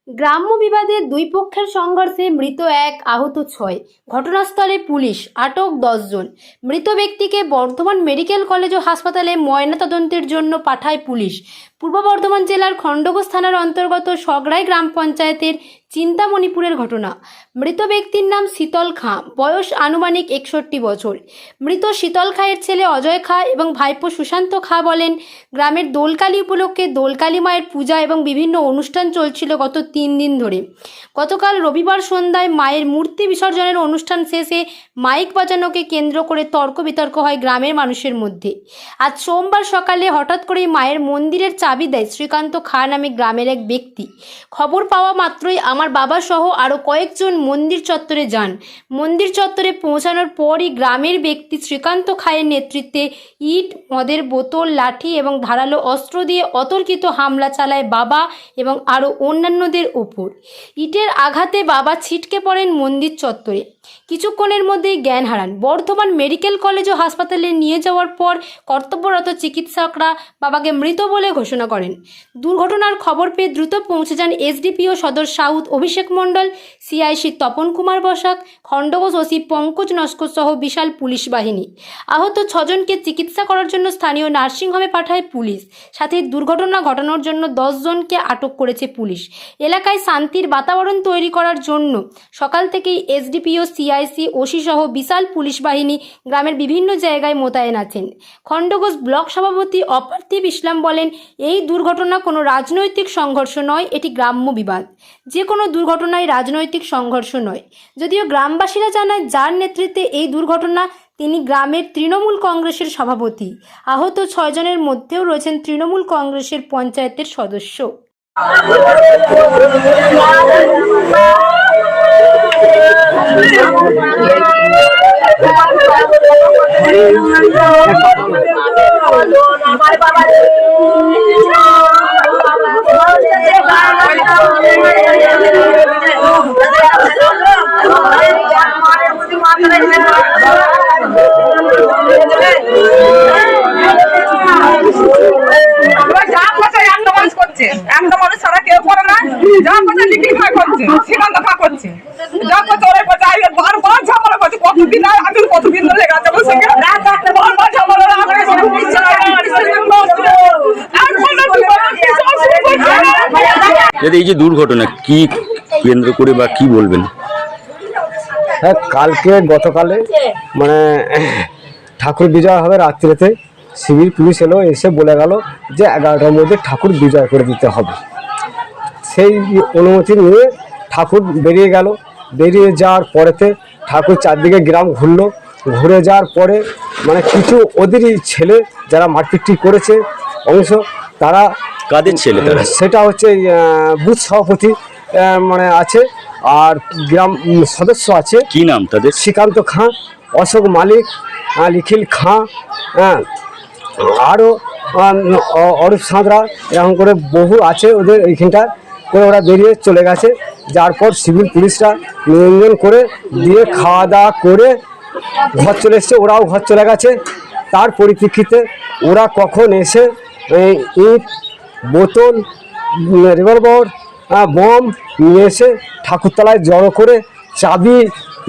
গ্রাম্য বিবাদে দুই পক্ষের সংঘর্ষে মৃত এক, আহত 6। ঘটনাস্থলে পুলিশ, আটক 10 জন। মৃত ব্যক্তিকে বর্ধমান মেডিকেল কলেজ ও হাসপাতালে ময়নাতদন্তের জন্য পাঠায় পুলিশ। পূর্ব বর্ধমান জেলার খণ্ডঘোষ থানার অন্তর্গত সগড়াই গ্রাম পঞ্চায়েতের চিন্তামণিপুরের ঘটনা। মৃত ব্যক্তির নাম শীতল খাঁ, বয়স আনুমানিক 61 বছর। মৃত শীতল খাঁয়ের ছেলে অজয় খাঁ এবং ভাইপো সুশান্ত খাঁ বলেন, গ্রামের দোলকালী উপলক্ষে দোলকালী মায়ের পূজা এবং বিভিন্ন অনুষ্ঠান চলছিল গত 3 দিন ধরে। গতকাল রবিবার সন্ধ্যায় মায়ের মূর্তি বিসর্জনের অনুষ্ঠান শেষে মাইক বাজানোকে কেন্দ্র করে তর্ক বিতর্ক হয় গ্রামের মানুষের মধ্যে। আজ সোমবার সকালে হঠাৎ করেই মায়ের মন্দিরের চাবি দেয় শ্রীকান্ত খাঁ নামে গ্রামের এক ব্যক্তি। খবর পাওয়া মাত্রই আমার বাবা সহ আরও কয়েকজন মন্দির চত্বরে যান। মন্দির চত্বরে পৌঁছানোর পরই গ্রামের ব্যক্তি শ্রীকান্ত খাঁয়ের নেতৃত্বে ইট, মদের বোতল, লাঠি এবং ধারালো অস্ত্র দিয়ে অতর্কিত হামলা চালায় বাবা এবং আরও অন্যান্যদের ওপর। ইটের আঘাতে বাবা ছিটকে পড়েন মন্দির চত্বরে। কিছুক্ষণের মধ্যেই জ্ঞান হারান। বর্ধমান মেডিকেল কলেজ ও হাসপাতালে নিয়ে যাওয়ার পর কর্তব্যরত চিকিৎসকরা বাবাকে মৃত বলে ঘোষণা করেন। দুর্ঘটনার খবর পেয়ে দ্রুত পৌঁছে যান এসডিপিও সদর south Abhishek Mondal, CIC Tapan Kumar Basak, Khandaghosh OC Pankaj Naskar সহ বিশাল পুলিশ বাহিনী। আহত 6 জনকে চিকিৎসা করার জন্য স্থানীয় নার্সিংহোমে পাঠায় পুলিশ। সাথে দুর্ঘটনা ঘটানোর জন্য 10 জনকে আটক করেছে পুলিশ। এলাকায় শান্তির বাতাবরণ তৈরি করার জন্য সকাল থেকেই এসডিপিও, সিআইসি, ওসি সহ বিশাল পুলিশ বাহিনী গ্রামের বিভিন্ন জায়গায় মোতায়েন আছেন। খণ্ডঘোষ ব্লক সভাপতি অপার্থিব ইসলাম বলেন, এই দুর্ঘটনা কোনো রাজনৈতিক সংঘর্ষ নয়, এটি গ্রাম্য বিবাদ। যে কোনো দুর্ঘটনায় রাজনৈতিক সংঘর্ষ নয়। যদিও গ্রামবাসীরা জানায় যার নেতৃত্বে এই দুর্ঘটনা তিনি গ্রামের তৃণমূল কংগ্রেসের সভাপতি। আহত 6 জনের মধ্যেও রয়েছেন তৃণমূল কংগ্রেসের পঞ্চায়েতের সদস্য। এই যে দুর্ঘটনা কি কেন্দ্র করে বা কি বলবেন? হ্যাঁ, গতকালে মানে ঠাকুর বিজয় হবে রাত্রিতে। সিভিল পুলিশ এলো, এসে বলে গেল যে 11টার মধ্যে ঠাকুর বিজয় করে দিতে হবে। সেই অনুমতি নিয়ে ঠাকুর বেরিয়ে গেল। বেরিয়ে যাওয়ার পরেতে ঠাকুর চারদিকে গ্রাম ঘুরলো। ঘুরে যাওয়ার পরে মানে কিছু ওদেরই ছেলে যারা মারপিটটি করেছে অংশ, তারা কাদের ছেলে? তারা সেটা হচ্ছে বুথ সভাপতি মানে আছে, আর গ্রাম সদস্য আছে। কি নাম তাদের? শ্রীকান্ত খাঁ, অশোক মালিক, নিখিল খাঁ, আরও অরূপ সাঁতরা, এরকম করে বহু আছে। ওদের এইখানটা করে ওরা বেরিয়ে চলে গেছে। যার পর সিভিল পুলিশরা নিয়ন্ত্রণ করে দিয়ে খাওয়া দাওয়া করে ঘর চলে এসছে। ওরাও ঘর চলে গেছে। তার পরিপ্রেক্ষিতে ওরা কখন এসে ইট, বোতল, রিভলভার, বম নিয়ে এসে ঠাকুরতলায় জড়ো করে চাবি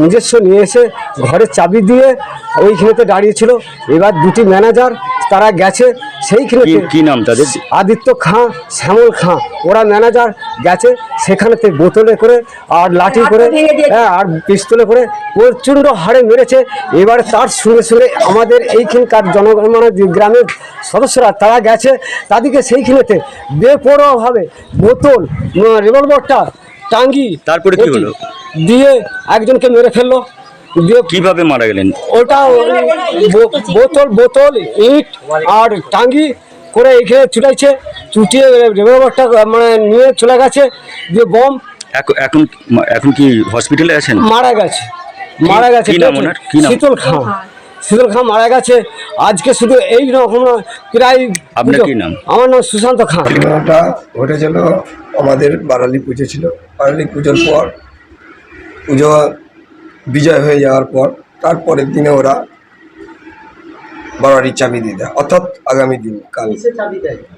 নিজস্ব নিয়ে এসে ঘরের চাবি দিয়ে ওইখানেতে দাঁড়িয়েছিল। এবার দুটি ম্যানেজার তারা গেছে সেইখানে। কি নাম তাদের? আদিত্য খাঁ, শ্যামল খাঁ, ওরা ম্যানেজার গেছে সেখানেতে বোতলে করে আর লাঠি করে আর পিস্তলে করে প্রচণ্ড হারে মেরেছে। এবার তার সঙ্গে সঙ্গে আমাদের এইখানকার জনগণ মানে গ্রামের সদস্যরা তারা গেছে, তাদেরকে সেইখানেতে বেপরোয়াভাবে বোতল, রিভলভারটা টাঙ্গি তারপরে কি হলো দিয়ে একজনকে মেরে ফেললো। দিয়ে কিভাবে মারা গেলেন? ওটা বোতল ইট আর টাঙ্গি করে এইখানে ছুটাইছে, চুটিয়ে রিভলভারটা মানে নিয়ে চলে গেছে। দিয়ে বম। এখন কি হসপিটালে আছেন? মারা গেছে। শীতল খাঁ মারা গেছে আজকে। শুধু এই রকম প্রায়। আপনার কি নাম? আমার নাম সুশান্ত খাঁ। ঘটনাটা ঘটেছিল আমাদের বারালি পুজো ছিল। বারালি পুজোর পর পুজো বিজয় হয়ে যাওয়ার পর তারপরের দিনে ওরা বাড়ির চাবি দিয়ে দেয়, অর্থাৎ আগামী দিন কাল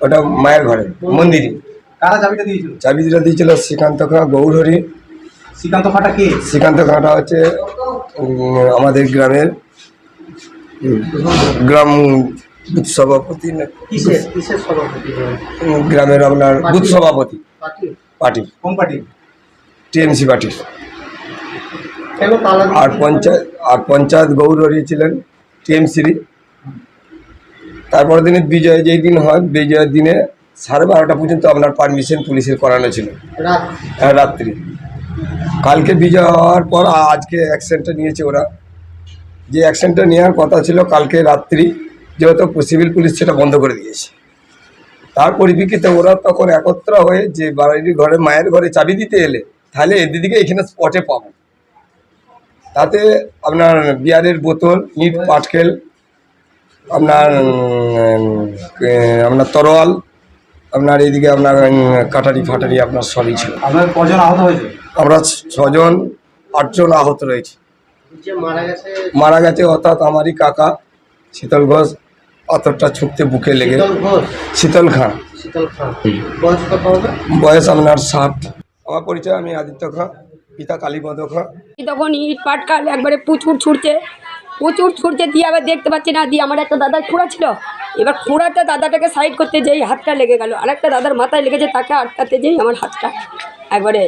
ওটা মায়ের ঘরে মন্দিরে কারা চাবিটা দিয়েছিল? চাবিটা দিয়েছিল শ্রীকান্ত খাঁ, গৌরহরি। শ্রীকান্ত খাঁটা কে? শ্রীকান্ত খাঁটা হচ্ছে আমাদের গ্রামের গ্রাম বুথ সভাপতি না কিসের সভাপতি? গ্রামের আপনার বুথ সভাপতি পার্টি, কোন পার্টি? টিএমসি পার্টির। কেন তালা? আর পঞ্চায়েত গৌরহরি ছিলেন টিএমসির। তারপরের দিনে বিজয় যেই দিন হয়, বিজয়ের দিনে 12:30 পর্যন্ত আপনার পারমিশন পুলিশের করানো ছিল। রাত? হ্যাঁ, রাত্রি। কালকে বিজয় হওয়ার পর আজকে অ্যাকশনটা নিয়েছে ওরা। যে অ্যাকশনটা নেওয়ার কথা ছিল কালকে রাত্রি, যেহেতু সিভিল পুলিশ সেটা বন্ধ করে দিয়েছে, তার পরিপ্রেক্ষিতে ওরা তখন একত্র হয়ে যে বাড়ির ঘরে মায়ের ঘরে চাবি দিতে এলে তাহলে এদিকে এখানে স্পটে পাবো। তাতে আপনার বিয়ারের বোতল, ইট পাটকেল, আপনার তরোয়াল, আপনার এইদিকে আপনার কাটারি ফাটারি আপনার সবই ছিল। আপনার কজন আহত হয়েছে? আমরা 6জন 8জন আহত রয়েছি। যে মারা গেছে অর্থাৎ আমারই কাকা শীতল ঘোষ, পাথরটা ছুটতে বুকে লেগে। শীতল খাঁ। শীতল খান। বয়স কত হবে? বয়স আপনার 60। আমার পরিচয়, আমি আদিত্য খাঁ, পিতা কালীপদ খাঁ। তখন ইট পাটকাল একবারে প্রচুর ছুটছে দিয়ে আবার দেখতে পাচ্ছি না, দিয়ে আমার একটা দাদার খোঁড়া ছিল, এবার খোঁড়াটা দাদাটাকে সাইড করতে যেই হাতটা লেগে গেল, আরেকটা দাদার মাথায় লেগেছে, তাকে আটকাতে যেই আমার হাতটা একবারে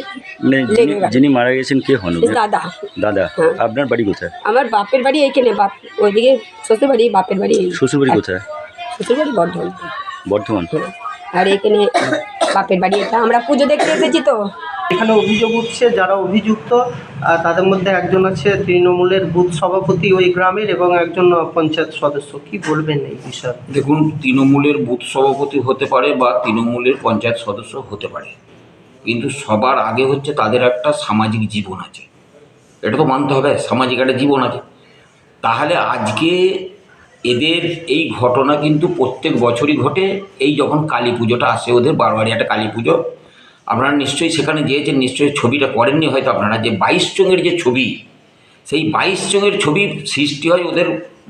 লেগে গেল। যিনি মারা গেছেন কে হন? দাদা। দাদা। হ্যাঁ। আপনার বাড়ি কোথায়? আমার বাপের বাড়ি এইখানে, বাপ ওইদিকে শ্বশুর বাড়ি, বাপের বাড়ি। শ্বশুর বাড়ি কোথায়? শ্বশুর বাড়ি বর্ধমান। বর্ধমান। আর এখানে বাপের বাড়ি। এটা আমরা পুজো দেখতে এসেছি তো। এখানে অভিযোগ উঠছে যারা অভিযুক্ত তাদের মধ্যে একজন আছে তৃণমূলের বুথ সভাপতি ওই গ্রামের এবং একজন পঞ্চায়েত সদস্য। কি বলবেন এই বিষয়ে? দেখুন, তৃণমূলের বুথ সভাপতি হতে পারে বা তৃণমূলের পঞ্চায়েত সদস্য হতে পারে, কিন্তু সবার আগে হচ্ছে তাদের একটা সামাজিক জীবন আছে। এটা তো মানতে হবে, সামাজিক একটা জীবন আছে। তাহলে আজকে এদের এই ঘটনা কিন্তু প্রত্যেক বছরই ঘটে। এই যখন কালী পুজোটা আসে, ওদের বারোয়ারি একটা কালী পুজো, আপনারা নিশ্চয়ই সেখানে গিয়েছেন, নিশ্চয়ই ছবিটা করেননি হয়তো আপনারা, যে 22 চোঙের যে ছবি, সেই 22 চোঙের ছবি সৃষ্টি হয়, ওদের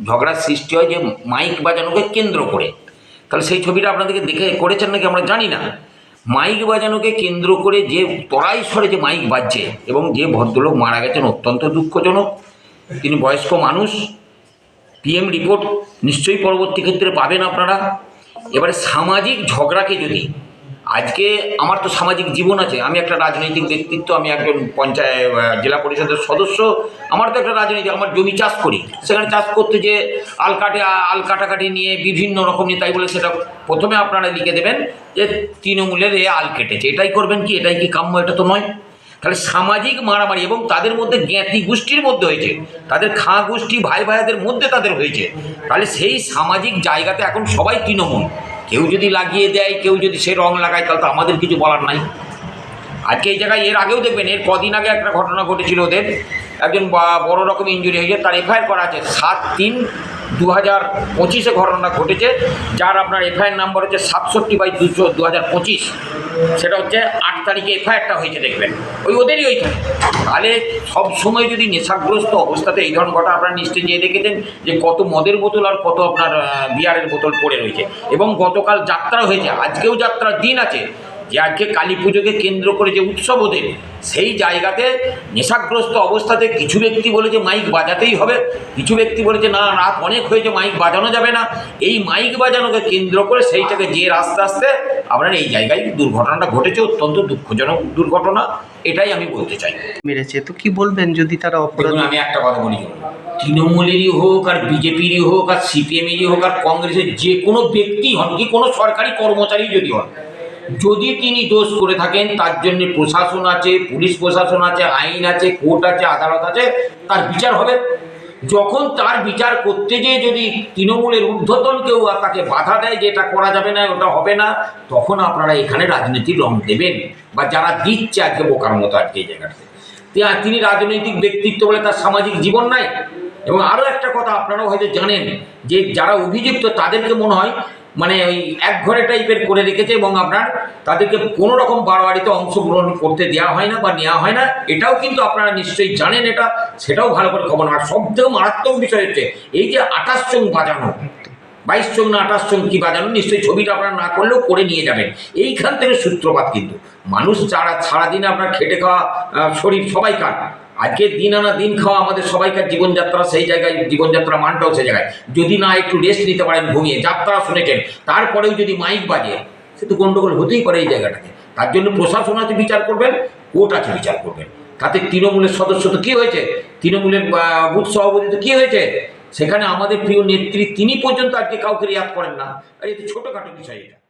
ঝগড়ার সৃষ্টি হয় যে মাইক বাজানোকে কেন্দ্র করে। তাহলে সেই ছবিটা আপনাদেরকে দেখে করেছেন নাকি আমরা জানি না। মাইক বাজানোকে কেন্দ্র করে যে তরাই স্বরে যে মাইক বাজছে, এবং যে ভদ্রলোক মারা গেছেন অত্যন্ত দুঃখজনক, তিনি বয়স্ক মানুষ। পিএম রিপোর্ট নিশ্চয়ই পরবর্তী ক্ষেত্রে পাবেন আপনারা। এবারে সামাজিক ঝগড়াকে যদি আজকে, আমার তো সামাজিক জীবন আছে, আমি একটা রাজনৈতিক ব্যক্তিত্ব, আমি একজন জেলা পরিষদের সদস্য, আমার তো একটা রাজনীতি, আমার জমি চাষ করি, সেখানে চাষ করতে যে আল কাটাকাটি নিয়ে বিভিন্ন রকম নিয়ে, তাই বলে সেটা প্রথমে আপনারা লিখে দেবেন যে তৃণমূলের আল কেটেছে, এটাই করবেন কি? এটাই কি কাম্য? এটা তো নয়। তাহলে সামাজিক মারামারি, এবং তাদের মধ্যে জ্ঞাতি গোষ্ঠীর মধ্যে হয়েছে, তাদের খাঁ গোষ্ঠী ভাই ভাইদের মধ্যে তাদের হয়েছে। তাহলে সেই সামাজিক জায়গাতে এখন সবাই তৃণমূল, কেউ যদি লাগিয়ে দেয়, কেউ যদি সে রং লাগায়, তাহলে তো আমাদের কিছু বলার নাই। আজকে এই জায়গায় এর আগেও দেখবেন, এর কদিন আগে একটা ঘটনা ঘটেছিল, ওদের একজন বড় রকম ইনজুরি হয়েছে, তার এফআইআর করা আছে 7/3/2025 ঘটনা ঘটেছে, যার আপনার এফআইআর নাম্বার হচ্ছে 67/200/2025। সেটা হচ্ছে 8 তারিখে এফআইআরটা হয়েছে, দেখবেন ওই ওদেরই ওইখানে। তাহলে সব সময় যদি নেশাগ্রস্ত অবস্থাতে এই ধরনের ঘটনা, আপনারা নিশ্চয়ই যে দেখেছেন যে কত মদের বোতল আর কত আপনার বিয়ারের বোতল পড়ে রয়েছে। এবং গতকাল যাত্রা হয়েছে, আজকেও যাত্রার দিন আছে, যে আজকে কালী পুজোকে কেন্দ্র করে যে উৎসব ওদের, সেই জায়গাতে নেশাগ্রস্ত অবস্থাতে কিছু ব্যক্তি বলেছে মাইক বাজাতেই হবে, কিছু ব্যক্তি বলেছে না, রাত অনেক হয়েছে, মাইক বাজানো যাবে না। এই মাইক বাজানোকে কেন্দ্র করে সেইটাকে যে আস্তে আস্তে আপনার এই জায়গায় দুর্ঘটনাটা ঘটেছে, অত্যন্ত দুঃখজনক দুর্ঘটনা, এটাই আমি বলতে চাই। মেরেছে তো কি বলবেন যদি তারা অপরাধ? আমি একটা কথা বলি, তৃণমূলেরই হোক আর বিজেপিরই হোক আর সিপিএমেরই হোক আর কংগ্রেসের যে কোনো ব্যক্তি হন কি, কোনো সরকারি কর্মচারী যদি হন, যদি তিনি দোষ করে থাকেন, তার জন্য প্রশাসন আছে, পুলিশ প্রশাসন আছে, আইন আছে, কোর্ট আছে, আদালত আছে, তার বিচার হবে। যখন তার বিচার করতে গিয়ে যদি তৃণমূলের ঊর্ধ্বতন কেউ তাকে বাধা দেয় যে এটা করা যাবে না, ওটা হবে না, তখন আপনারা এখানে রাজনীতির রং দেবেন, বা যারা দিচ্ছে আজকে বোকার মতো আজকে এই জায়গাটাতে, তিনি রাজনৈতিক ব্যক্তিত্ব বলে তার সামাজিক জীবন নাই। এবং আরও একটা কথা আপনারাও হয়তো জানেন, যে যারা অভিযুক্ত তাদেরকে মনে হয় মানে ওই এক ঘরে টাইপের করে রেখেছে, এবং আপনার তাদেরকে কোনো রকম বাড়াবাড়িতে অংশগ্রহণ করতে দেওয়া হয় না বা নেওয়া হয় না, এটাও কিন্তু আপনারা নিশ্চয়ই জানেন, এটা সেটাও ভালো করে খবর। আর সবথেকে মারাত্মক বিষয় হচ্ছে এই যে 28 চোঙ বাজানো, 22 চং না 28 চং কি বাজানো, নিশ্চয়ই ছবিটা আপনারা না করলেও করে নিয়ে যাবেন। এইখান থেকে সূত্রপাত। কিন্তু মানুষ যারা সারাদিন আপনার খেটে খাওয়া শরীর সবাইকার, আজকে দিন আনা দিন খাওয়া আমাদের সবাইকার জীবনযাত্রা সেই জায়গায়, জীবনযাত্রা মানটাও সেই জায়গায়। যদি না একটু রেস্ট নিতে পারেন ঘুমিয়ে, যাত্রা শুনেছেন, তারপরেও যদি মাইক বাজে, সে তো গণ্ডগোল হতেই পারে এই জায়গাটাতে। তার জন্য প্রশাসন আছে বিচার করবেন, কোর্ট আছে বিচার করবেন। তাতে তৃণমূলের সদস্য তো কী হয়েছে, তৃণমূলের বুথ সভাপতি তো কী হয়েছে, সেখানে আমাদের প্রিয় নেত্রী তিনি পর্যন্ত আজকে কাউকে রিয়াদ করেন না। আর এই তো ছোটোখাটো বিষয় এটা।